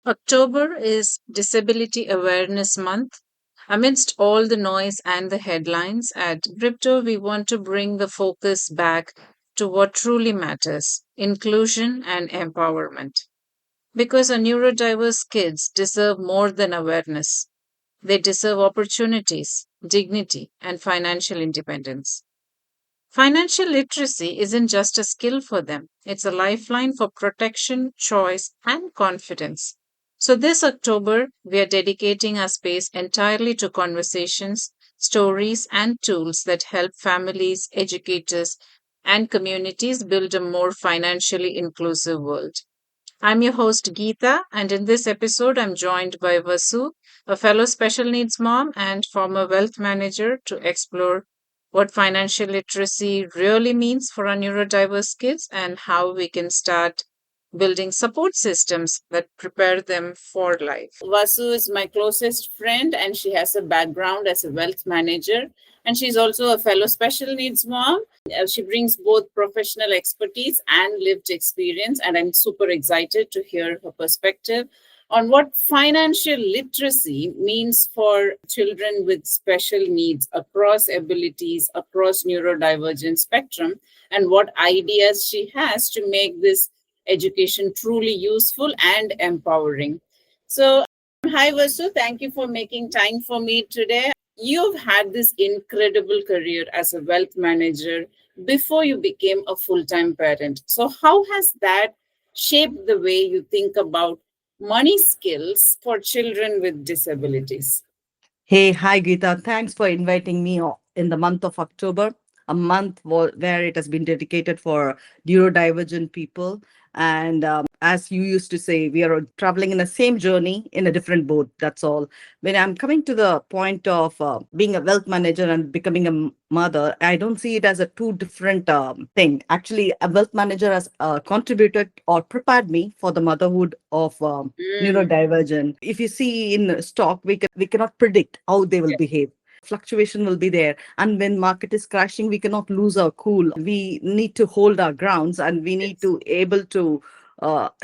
October is Disability Awareness Month. Amidst all the noise and the headlines, at Crypto, we want to bring the focus back to what truly matters: inclusion and empowerment. Because our neurodiverse kids deserve more than awareness, they deserve opportunities, dignity, and financial independence. Financial literacy isn't just a skill for them, it's a lifeline for protection, choice, and confidence. So, this October, we are dedicating our space entirely to conversations, stories, and tools that help families, educators, and communities build a more financially inclusive world. I'm your host, Geeta, and in this episode, I'm joined by Vasu, a fellow special needs mom and former wealth manager, to explore what financial literacy really means for our neurodiverse kids and how we can start building support systems that prepare them for life. Vasu is my closest friend, and she has a background as a wealth manager. And she's also a fellow special needs mom. She brings both professional expertise and lived experience, and I'm super excited to hear her perspective on what financial literacy means for children with special needs across abilities, across neurodivergent spectrum, and what ideas she has to make this education truly useful and empowering. So, hi Vasu, thank you for making time for me today. You've had this incredible career as a wealth manager before you became a full time parent. So, how has that shaped the way you think about money skills for children with disabilities? Hey, hi Geeta. Thanks for inviting me in the month of October, a month where it has been dedicated for neurodivergent people. And as you used to say, we are traveling in the same journey in a different boat. That's all. When I'm coming to the point of being a wealth manager and becoming a mother, I don't see it as a two different thing. Actually, a wealth manager has contributed or prepared me for the motherhood of neurodivergent. If you see in stock, we cannot predict how they will behave. Fluctuation will be there, and when market is crashing, we cannot lose our cool. We need to hold our grounds, and we need to able to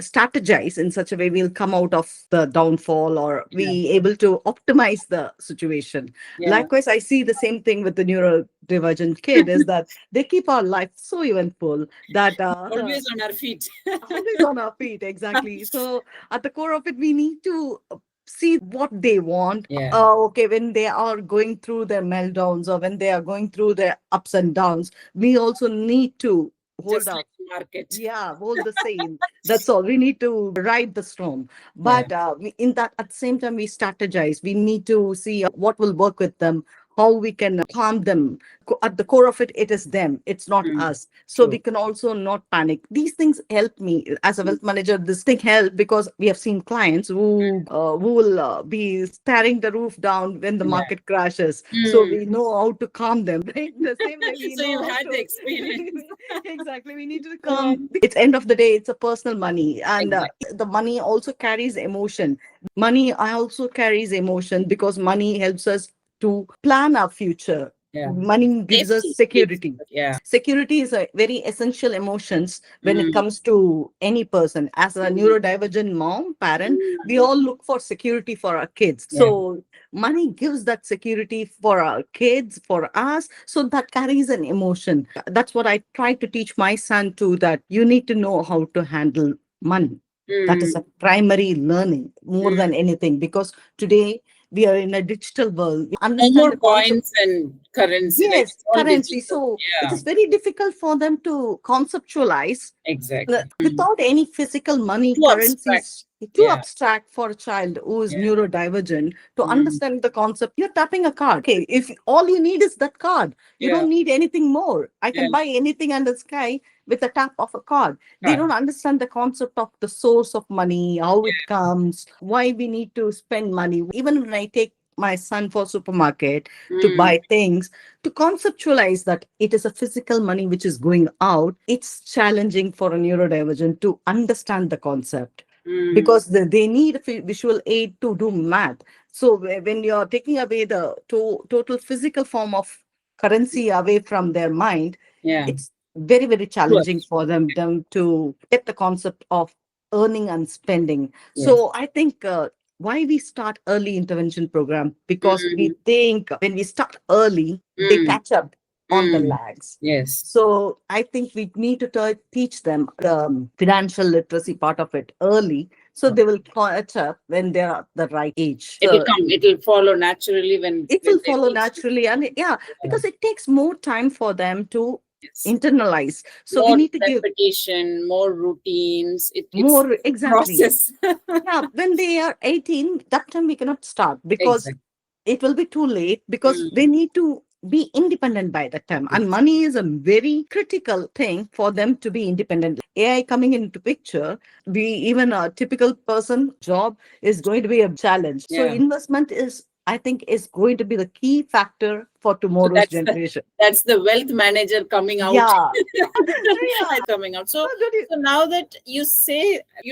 strategize in such a way we'll come out of the downfall, or we able to optimize the situation. Likewise, I see the same thing with the neurodivergent kid is that they keep our life so eventful that Always on our feet. always on our feet, exactly. So at the core of it, we need to see what they want. Yeah. Okay, when they are going through their meltdowns or when they are going through their ups and downs, we also need to hold Just up. like the market. Yeah, hold the same. That's all. We need to ride the storm. Yeah. But in that, at the same time, we strategize. We need to see what will work with them, how we can calm them. At the core of it, it is them. It's not us. So True. we can also not panic. These things help me as a wealth manager. This thing help because we have seen clients who will be staring the roof down when the Yeah. market crashes. So we know how to calm them. Right? The same way we So know you've how had the to experience. exactly. We need to come. It's end of the day. It's a personal money, and Exactly. the money also carries emotion. Money also carries emotion because money helps us to plan our future. Yeah. Money gives us Safety gives. security. Yeah. Security is a very essential emotions when it Mm. comes to any person. As a Mm. neurodivergent mom, parent, we Mm. all look for security for our kids. Yeah. So money gives that security for our kids, for us. So that carries an emotion. That's what I try to teach my son too, that you need to know how to handle money. That is Mm. a primary learning more Mm. than anything, because today we are in a digital world. We No understand more the concept. coins and currency. Like Yes, it's all currency. digital. So it Yeah. is very difficult for them to conceptualize Exactly. without any physical money Too abstract. currencies. Too Yeah. abstract for a child who is Yeah. neurodivergent to Mm. understand the concept. You're tapping a card. Okay, if all you need is that card, you Yeah. don't need anything more. I Yeah. can buy anything under the sky with a tap of a card. They Right. don't understand the concept of the source of money, how it comes, why we need to spend money. Even when I take my son for supermarket to Mm. buy things, to conceptualize that it is a physical money which is going out, it's challenging for a neurodivergent to understand the concept, Mm. because they need a visual aid to do math. So when you're taking away the total physical form of currency away from their mind, Yeah. it's very, very True. challenging for them to get the concept of earning and spending. Yes. So I think why we start early intervention program, because we Mm, think when we start early, they mm, catch up on the mm. lags. Yes. So I think we need to teach them the financial literacy part of it early, so they will catch up when they're at the right age. It'll So come. It'll follow naturally it when will they follow teach. naturally, and yeah, Yeah. because it takes more time for them to Yes. internalize. So we More need to give repetition, more routines. It's more, a exactly. process. Yeah, when they are 18, that time we cannot start because Exactly. it will be too late, because they Mm. need to be independent by that time. And Yes. money is a very critical thing for them to be independent. AI coming into picture, we even a typical person job is going to be a challenge. So Yeah. investment is, I think, is going to be the key factor for So tomorrow's generation. that's the wealth manager coming out. Yeah. Yeah. Coming out. So So good. so now that you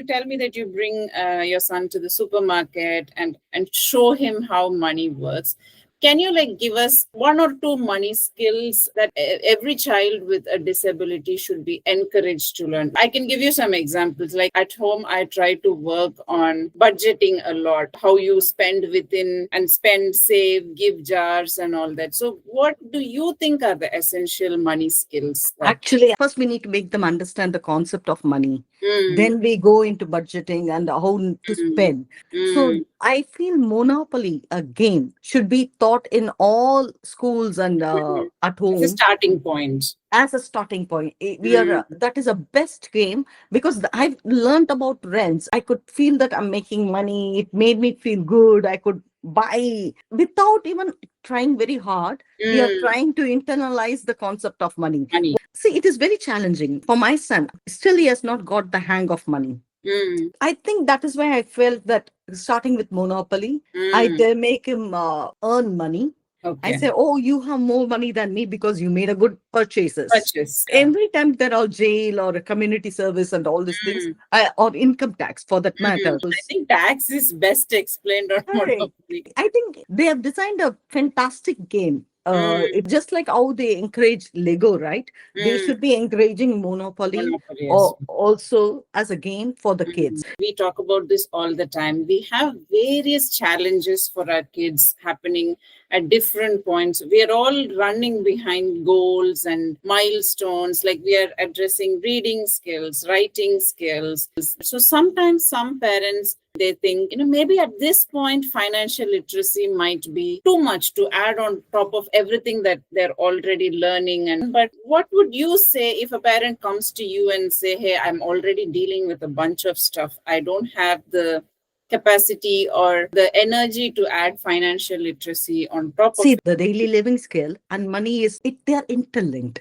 tell me that you bring your son to the supermarket and show him how money works. Can you like give us one or two money skills that every child with a disability should be encouraged to learn? I can give you some examples. Like at home, I try to work on budgeting a lot, how you spend within and spend, save, give jars, and all that. So, what do you think are the essential money skills that? Actually, first we need to make them understand the concept of money. Mm, Then we go into budgeting and how to mm, spend. So mm, I feel Monopoly, a game, should be taught in all schools and mm. at As a home starting point. as a starting point. We are Mm, that is a best game, because I've learned about rents. I could feel that I'm making money. It made me feel good. I could buy without even trying very hard. We are mm, trying to internalize the concept of money. money. See, it is very challenging for my son. Still, he has not got the hang of money. Mm, I think that is why I felt that starting with Monopoly, I mm. dare make him earn money. I Okay. say, oh, you have more money than me because you made a good purchases. Purchase. Yeah. Every time there are jail or a community service and all these things, Mm, or income tax for that mm. matter. I think tax is best explained on Correct. Monopoly. I think they have designed a fantastic game. Mm, It's just like how they encourage Lego, right? They mm. should be encouraging Monopoly Monopoly as or also as a game for the kids. we talk about this all the time. We have various challenges for our kids happening at different points. We are all running behind goals and milestones, like we are addressing reading skills, writing skills. So sometimes some parents they think, maybe at this point financial literacy might be too much to add on top of everything that they're already learning. And but what would you say if a parent comes to you and say, hey, I'm already dealing with a bunch of stuff, I don't have the capacity or the energy to add financial literacy on top of See, it. the daily living skill and money they are interlinked.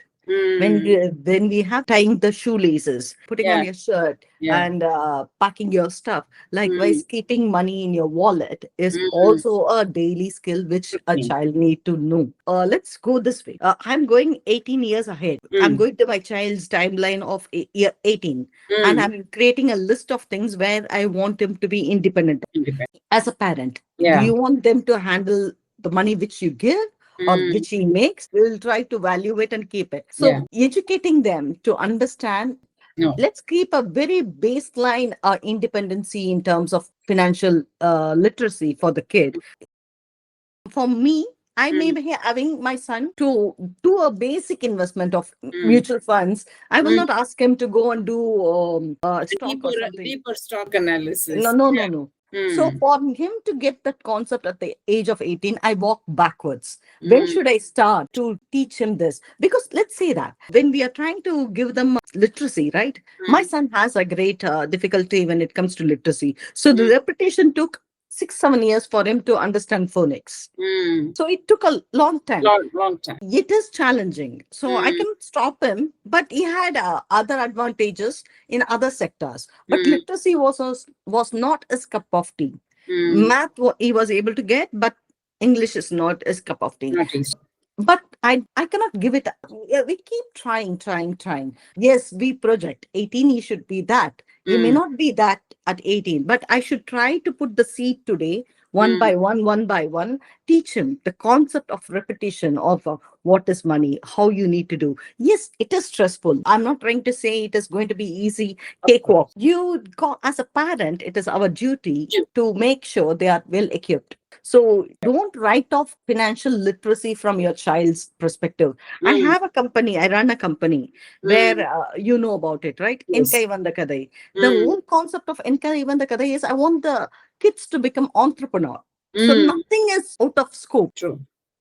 When Mm, we have tying the shoelaces, putting on yeah, your shirt, yeah. and packing your stuff, Mm, likewise keeping money in your wallet is mm, also a daily skill which a okay. child need to know. Let's go this way. I'm going 18 years ahead. I'm Mm, going to my child's timeline of year 18, and mm, I'm creating a list of things where I want him to be independent. independent. As a parent, do Yeah. you want them to handle the money which you give or Mm, which he makes? We'll try to value it and keep it. yeah. So educating them to understand, No. let's keep a very baseline independency in terms of financial literacy for the kid. For me, I may Mm, be having my son to do a basic investment of mm, mutual funds. I will mm. not ask him to go and do A stock or something. deeper stock No, analysis. no, no, Yeah. no. So Mm, for him to get that concept at the age of 18, I walk backwards. When mm, should I start to teach him this? Because let's say that when we are trying to give them literacy, right? My mm, son has a great difficulty when it comes to literacy. So the mm, repetition took 6, 7 years for him to understand phonics. mm. So it took a long time. Long, long time. It is challenging. So I Mm, can stop him, but he had other advantages in other sectors. But mm, literacy was not his cup of tea. mm. Math he was able to get, but English is not his cup of tea. Not easy. But I cannot give it. Yeah, we keep trying, trying, trying. Yes, we project 18. He should be that. He may Mm, not be that at 18, but I should try to put the seed today, one mm, by one, one by one. Teach him the concept of repetition of what is money, how you need to do. Yes, it is stressful. I'm not trying to say it is going to be easy Of cakewalk. course. You go as a parent, it is our duty to make sure they are well equipped. So don't write off financial literacy from your child's perspective. I Mm, have a company, I run a company where mm, you know about it, right? yes. Enkai Vanda Kadai. The Mm, whole concept of Enkai Vanda Kadai is I want the kids to become entrepreneur. So mm, nothing is out of scope. true.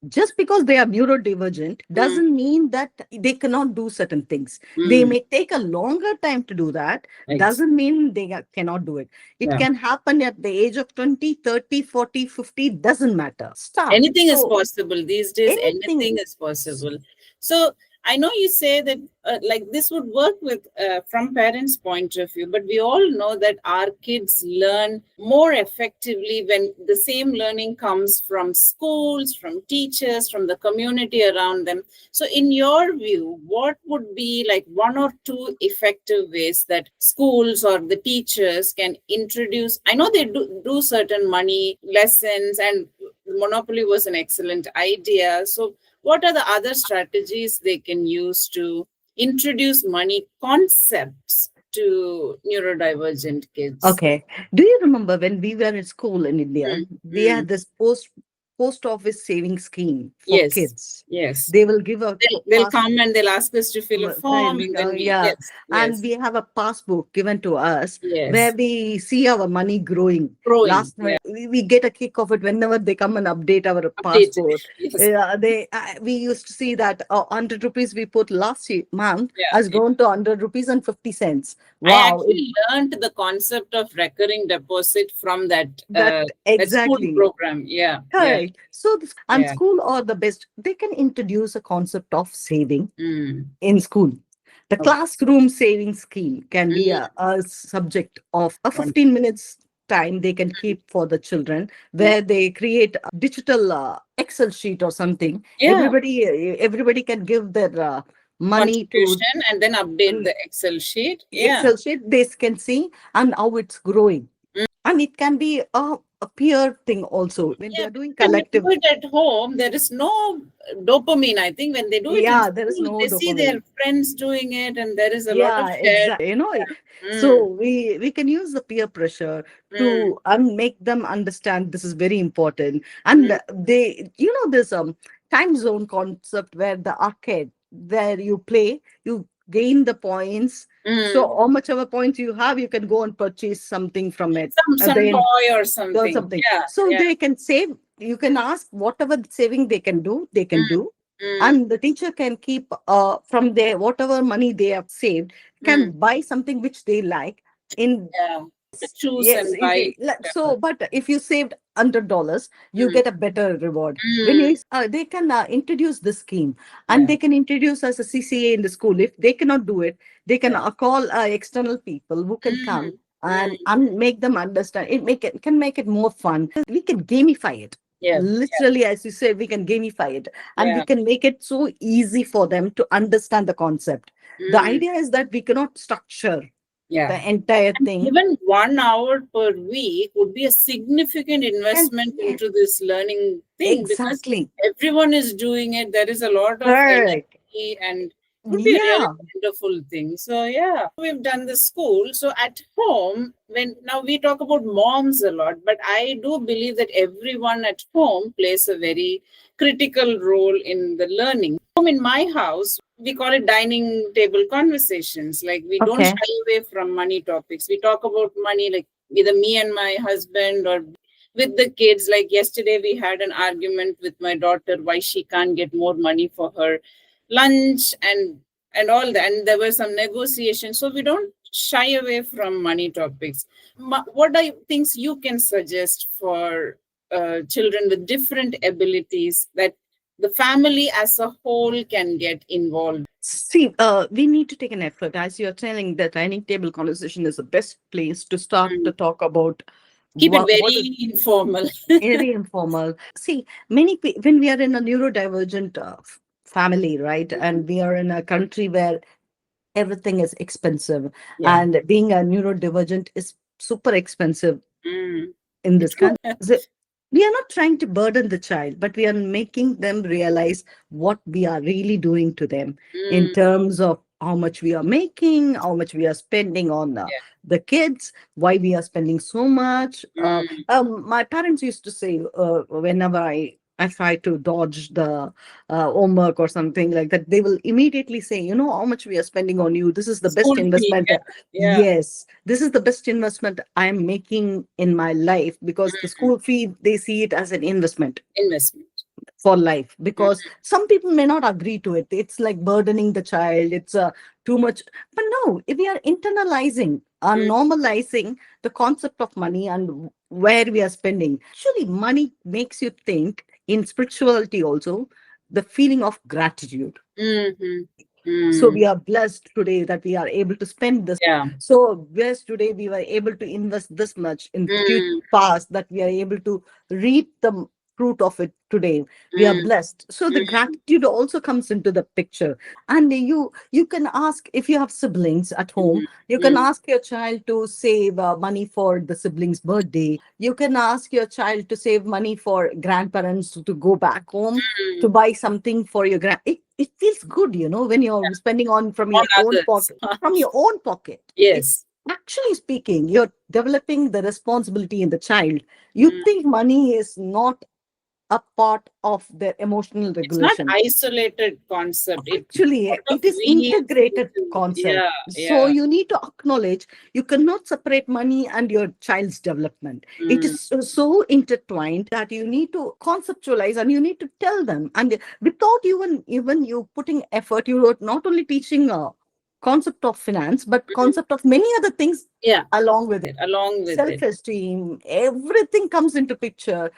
Just because they are neurodivergent Mm, doesn't mean that they cannot do certain things. They mm, may take a longer time to do that, ex- doesn't mean they cannot do it. It yeah. can happen at the age of 20, 30, 40, 50, doesn't matter. Start. Anything is So possible these days. anything. Anything is possible. So I know you say that like this would work with from parents point of view, but we all know that our kids learn more effectively when the same learning comes from schools, from teachers, from the community around them. So in your view, what would be like one or two effective ways that schools or the teachers can introduce? I know they do certain money lessons, and monopoly was an excellent idea. So what are the other strategies they can use to introduce money concepts to neurodivergent kids? Okay. Do you remember when we were in school in India, Mm, we mm. had this post office saving scheme for Yes, kids. yes. They will give a They'll come and they'll ask us to fill a form, and then we, Yeah, yes, and yes, we have a passbook given to us where yes. we see our money growing. Growing, Last yeah. night, we get a kick of it whenever they come and update our Updated. passport. Yes, They we used to see that 100 rupees we put last month yeah, has yeah. grown to 100 rupees and 50 cents. I Wow, actually learned the concept of recurring deposit from that that school exactly. program. Yeah, yeah, Correct. So, and yeah. school are the best. They can introduce a concept of saving Mm, in school. The okay. classroom saving scheme can be Mm, a subject of a one, 15 minutes time they can keep for the children yeah, where they create a digital Excel sheet or something. yeah. Everybody can give their money to Contribution and then update an the Excel sheet. Yeah. Excel sheet. They can see and how it's growing. Mm. And it can be a peer thing also when they Yeah, are doing when they collective. do it at home, there is no dopamine. I think when they do it in Yeah, there is school, no they see dopamine. their friends doing it, and there is a lot of Yeah, shared. exactly. So Mm, we can use the peer pressure mm, to make them understand this is very important. mm, And this time zone concept where the arcade where you play, you gain the points. mm. So how much ever points you have, you can go and purchase something from it. And Some then toy or or something. something. Yeah, So yeah. they can save. You can ask whatever saving they can Mm, do. mm, And the teacher can keep from their whatever money they have saved, mm. can buy something which they like in. Yeah. Choose Yes, and buy so whatever. but if you saved $100, you Mm, get a better reward. When mm. you they can introduce this scheme, and Yeah. they can introduce as a CCA in the school. If they cannot do it, they can Yeah. call external people who can come Mm, mm. and make them understand. It can make it more fun. We can gamify it. Yeah. Literally, as you said, we can gamify it, and we Yeah. can make it so easy for them to understand the concept. The Mm, idea is that we cannot structure yeah. the entire And thing. even 1 hour per week would be a significant And investment into this learning thing because exactly. everyone is doing it. There is a lot of Correct. energy and it would be a really Yeah. wonderful thing. So yeah, we've done the school. So at home, when now we talk about moms a lot, but I do believe that everyone at home plays a very critical role in the learning. In my house, we call it dining table conversations. Like we don't Okay. shy away from money topics. We talk about money, like either me and my husband or with the kids. Like yesterday, we had an argument with my daughter why she can't get more money for her lunch and all that. And there were some negotiations. So we don't shy away from money topics. What are things you can suggest for children with different abilities that the family as a whole can get involved? See, we need to take an effort. As you're telling, the dining table conversation is the best place to start to Mm. talk about Keep it what is very informal. very informal. See, when we are in a neurodivergent family, right, and we are in a country where everything is expensive, Yeah. and being a neurodivergent is super expensive Mm. in this True. country. We are not trying to burden the child, but we are making them realize what we are really doing to them in Mm, terms of how much we are making, how much we are spending on yeah. the kids, why we are spending so much. Mm, My parents used to say, whenever I try to dodge the homework or something like that, they will immediately say, you know, how much we are spending on you. This is the best school fee. investment. Yeah. Yeah. Yes, this is the best investment I'm making in my life, because the Mm, school fee, they see it as an investment investment. for life, Mm, because some people may not agree to it. It's like burdening the child. It's too much. But no, if we are internalizing or mm, normalizing the concept of money and where we are spending, actually, money makes you think in spirituality also the feeling of gratitude. mhm, So mm. we are blessed today that we are able to spend this. Yeah. So blessed today we were able to invest this much in Mm, past, that we are able to reap the fruit of it today. We are mm, blessed. So the mm, gratitude also comes into the picture. And you can ask, if you have siblings at home, mm, you can mm, ask your child to save money for the siblings birthday. You can ask your child to save money for grandparents to go back home to mm. buy something for your it feels good, when you're spending on from On your own others. pocket. From your own pocket, it's Yes. actually speaking, you're developing the responsibility in the child. You Mm. think money is not a part of their emotional It's not regulation. isolated concept. It's Actually, sort of it is weaves integrated into. concept. Yeah. So Yeah. you need to acknowledge you cannot separate money and your child's development. It Mm, is so intertwined that you need to conceptualize and you need to tell them. And without even you putting effort, you are not only teaching a concept of finance, but mm. concept of many other things Yeah. along with it. Along with it. Self-esteem, everything comes into picture.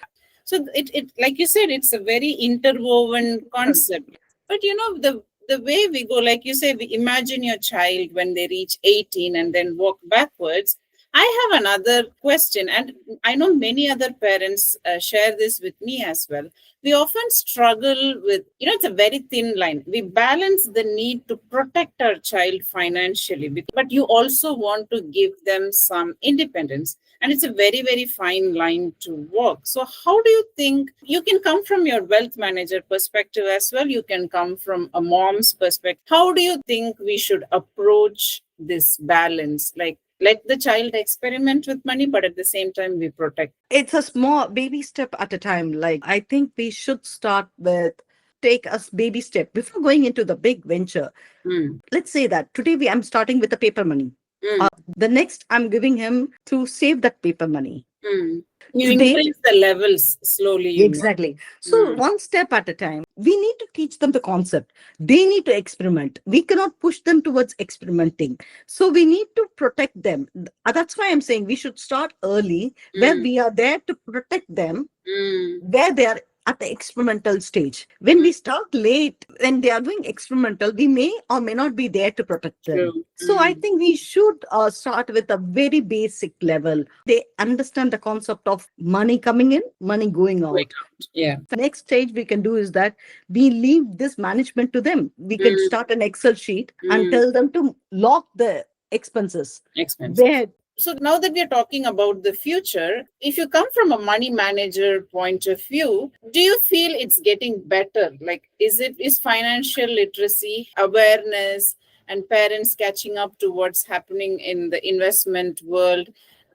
So it like you said, it's a very interwoven concept. But the way we go, like you say, we imagine your child when they reach 18 and then walk backwards. I have another question, and I know many other parents share this with me as well. We often struggle with, it's a very thin line. We balance the need to protect our child financially, but you also want to give them some independence, and it's a very very fine line to walk. So how do you think, you can come from your wealth manager perspective as well, you can come from a mom's perspective, how do you think we should approach this balance, like let the child experiment with money, but at the same time we protect. It's a small baby step at a time. Like, I think we should start with take a baby step before going into the big venture. Mm, Let's say that today I'm starting with the paper money. mm, The next I'm giving him to save that paper money. mm. You Today, increase the levels slowly. exactly. So Mm, one step at a time. We need to teach them the concept. They need to experiment. We cannot push them towards experimenting. So we need to protect them. That's why I'm saying we should start early, where mm, we are there to protect them, mm, where they are at the experimental stage. When mm. we start late, when they are doing experimental, we may or may not be there to protect them. True. So I Mm. think we should start with a very basic level. They understand the concept of money coming in, money going Wait out. out. Yeah. Next stage we can do is that we leave this management to them. We can Mm, start an Excel sheet and mm. tell them to log the expenses Expenses. where. So now that we're talking about the future, if you come from a money manager point of view, do you feel it's getting better? Like, is financial literacy, awareness, and parents catching up to what's happening in the investment world?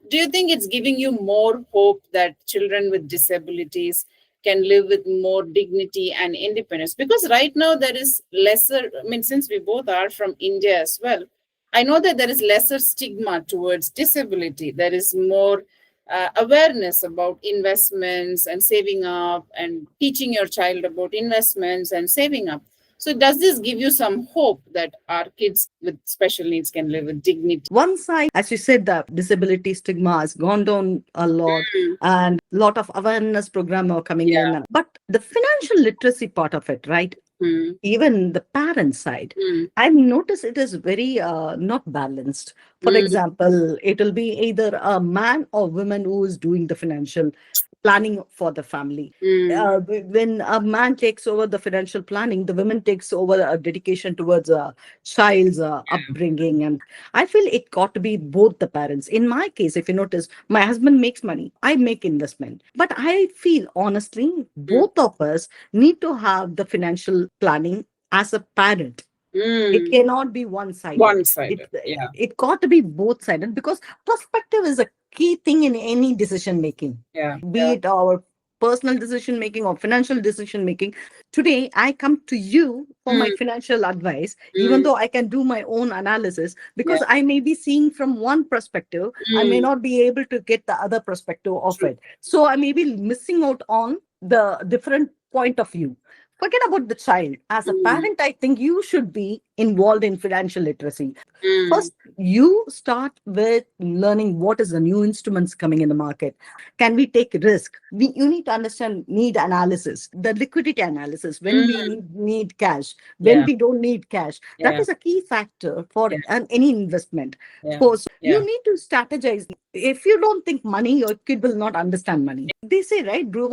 Do you think it's giving you more hope that children with disabilities can live with more dignity and independence? Because right now there is lesser, I mean, since we both are from India as well, I know that there is lesser stigma towards disability. There is more awareness about investments and saving up, and teaching your child about investments and saving up. So, does this give you some hope that our kids with special needs can live with dignity? One side, as you said, the disability stigma has gone down a lot, Mm, and a lot of awareness program are coming yeah. in. But the financial literacy part of it, right? Mm, Even the parent side, mm, I've noticed it is very not balanced. For mm, example, it will be either a man or woman who is doing the financial. planning for the family. When a man takes over the financial planning, the woman takes over a dedication towards a child's upbringing. And I feel it got to be both the parents. In my case, if you notice, my husband makes money, I make investment. But I feel honestly, both of us need to have the financial planning as a parent. It cannot be one sided. One It sided. Yeah. it got to be both sided, because perspective is a key thing in any decision making, Yeah. be it our personal decision making or financial decision making. Today I come to you for my Mm, financial advice, even mm, though I can do my own analysis, yeah. because I may be seeing from one perspective, I may Mm, not be able to get the other perspective of true. it, so I may be missing out on the different point of view. Forget about the child. As a Mm, parent, I think you should be involved in financial literacy. mm, First, you start with learning what is the new instruments coming in the market. Can we take risk? You need to understand need analysis, the liquidity analysis, when we mm, need cash, when yeah. we don't need cash. That Yeah. is a key factor for Yeah. any investment. Yeah. So Yeah. you need to strategize. If you don't think money, your kid will not understand money. They say, right, bro,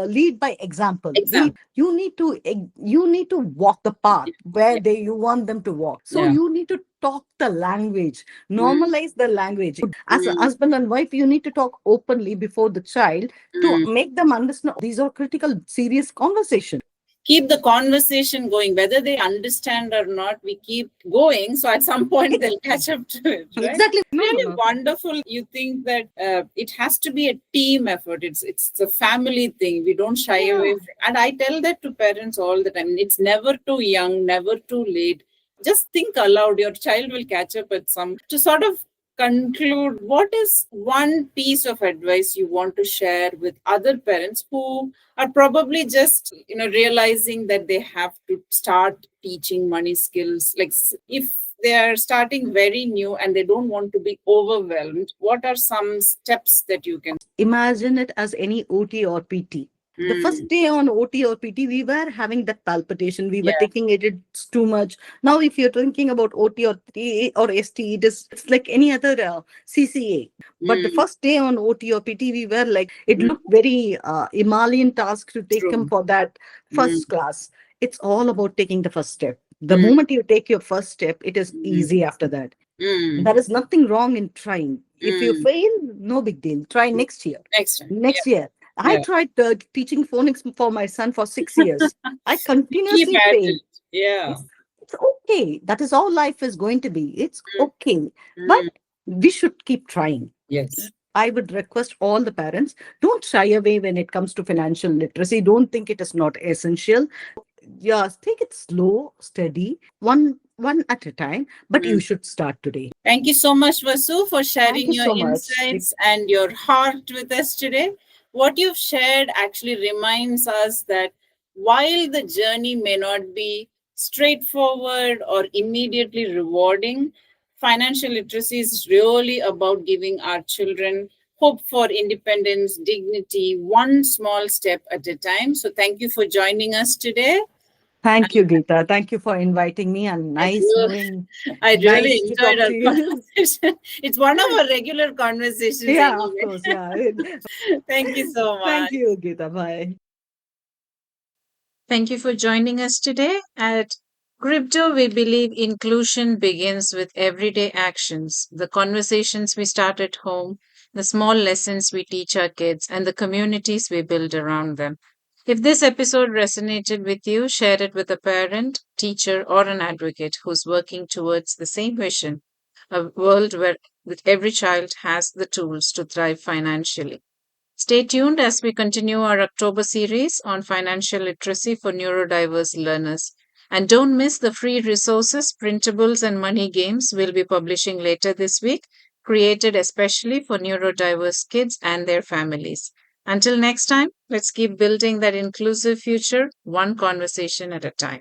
lead by example. Example. You need to walk the path where Yeah. they you want them to walk. So Yeah. you need to talk the language, Mm, normalize the language. As a mm, husband and wife, you need to talk openly before the child to mm. make them understand these are critical, serious conversations. Keep the conversation going, whether they understand or not. We keep going, so at some point they'll catch up to it, right? Exactly. No, no, Really no. wonderful. You think that it has to be a team effort. It's a family thing. We don't shy away Yeah. from, and I tell that to parents all the time. It's never too young, never too late. Just think aloud. Your child will catch up at some. To sort of conclude, what is one piece of advice you want to share with other parents who are probably just realizing that they have to start teaching money skills, like if they are starting very new and they don't want to be overwhelmed, what are some steps that you can? Imagine it as any OT or PT. The first Mm, day on OT or PT, we were having that palpitation. We were yeah. taking it, it's too much. Now, if you're thinking about OT or T or ST, it's like any other CCA. But the Mm, first day on OT or PT, we were like, it mm, looked very Himalayan task to take him true. for that Mm, first class. It's all about taking the first step. The mm, moment you take your first step, it is mm, easy after that. mm, There is nothing wrong in trying. If you mm. fail, no big deal. Try next year. Next time. Yeah. Next year. I Yeah. tried teaching phonics for my son for 6 years. I You keep continuously at failed. it. Yeah. It's okay. That is all life is going to be. It's Mm, okay. But mm. we should keep trying. Yes. I would request all the parents, don't shy away when it comes to financial literacy. Don't think it is not essential. Yeah, take it slow, steady, one at a time, but you Mm. should start today. Thank you so much, Vasu, for Thank sharing you your so much. insights and your heart with us today. What you've shared actually reminds us that while the journey may not be straightforward or immediately rewarding, financial literacy is really about giving our children hope for independence, dignity, one small step at a time. So, thank you for joining us today. Thank you, Geeta. Thank you for inviting me, and I nice do. knowing, I really nice to enjoyed talk our to you. conversation. It's one of our regular conversations Yeah, of anyway. course. Yeah. Thank you so Thank much. you, Geeta. Bye. Thank you for joining us today. At Crypto, we believe inclusion begins with everyday actions, the conversations we start at home, the small lessons we teach our kids, and the communities we build around them. If this episode resonated with you, share it with a parent, teacher, or an advocate who's working towards the same vision, a world where every child has the tools to thrive financially. Stay tuned as we continue our October series on financial literacy for neurodiverse learners. And don't miss the free resources, printables, and money games we'll be publishing later this week, created especially for neurodiverse kids and their families. Until next time, let's keep building that inclusive future, one conversation at a time.